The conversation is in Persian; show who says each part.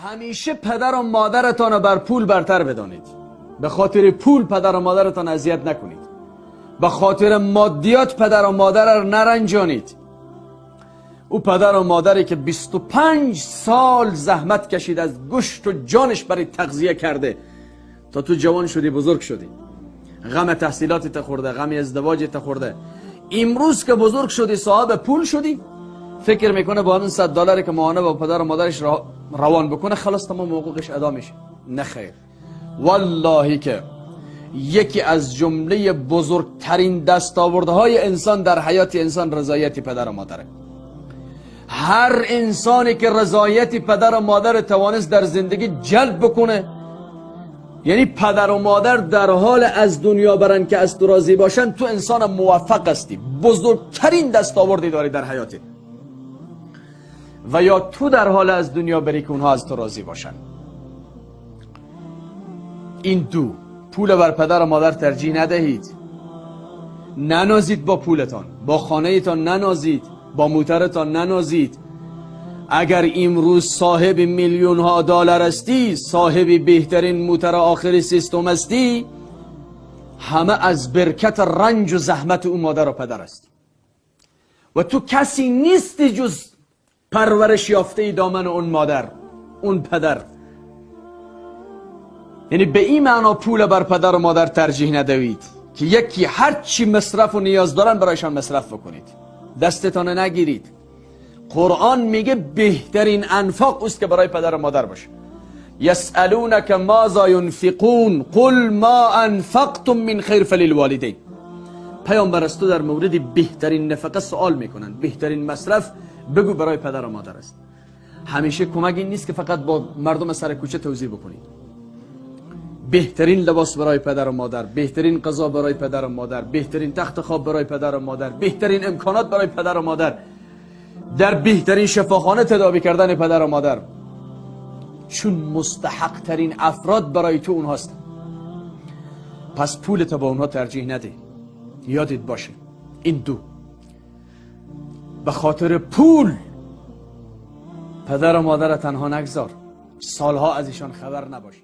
Speaker 1: همیشه پدر و مادرتان رو بر پول برتر بدانید. به خاطر پول پدر و مادرتان اذیت نکنید. به خاطر مادیات پدر و مادر رو نرنجانید. او پدر و مادری که 25 سال زحمت کشید، از گوشت و جانش برای تغذیه کرده تا تو جوان شدی، بزرگ شدی، غم تحصیلاتت خورده، غم ازدواجت خورده، امروز که بزرگ شدی صاحب پول شدی، فکر میکنه با اون $100 که ماهانه با پدر و مادرش روان بکنه خلاص تمام حقوقش ادا میشه. نه خیر، والله که یکی از جمله بزرگترین دستاوردهای انسان در حیات انسان رضایت پدر و مادره. هر انسانی که رضایت پدر و مادر توانست در زندگی جلب بکنه، یعنی پدر و مادر در حال از دنیا برن که از تو راضی باشن، تو انسان موفق هستی، بزرگترین دستاوردی داری در حیاتی. و یا تو در حال از دنیا بری که اونها از تو راضی باشن. این دو پول بر پدر و مادر ترجیح ندهید. ننازید با پولتان، با خانه تان ننازید، با موترتان ننازید. اگر امروز صاحب میلیون ها دلار هستی، صاحب بهترین موتر آخر سیستم هستی، همه از برکت رنج و زحمت او مادر و پدر است. و تو کسی نیستی جز پرورش یافته دامن اون مادر، اون پدر. یعنی به این معنا پول بر پدر و مادر ترجیح ندهید که یکی هر چی مصرف و نیاز دارن برایشان مصرف بکنید، دستتان نگیرید. قرآن میگه بهترین انفاق است که برای پدر و مادر باشه. یسألونک ماذا ینفقون قل ما انفقتم من خیر فللوالدین. پیامبر است در مورد بهترین نفقه سوال میکنن، بهترین مصرف بگو برای پدر و مادر است. همیشه کمک این نیست که فقط با مردم سر کوچه توزیع بکنید. بهترین لباس برای پدر و مادر، بهترین غذا برای پدر و مادر، بهترین تخت خواب برای پدر و مادر، بهترین امکانات برای پدر و مادر، در بهترین شفاخانه تداوی کردن پدر و مادر، چون مستحق ترین افراد برای تو اونها هستن. پس پولت با اونها ترجیح نده. یادت باشه این دو، به خاطر پول پدر و مادر تنها نگذار، سالها از ایشان خبر نباش.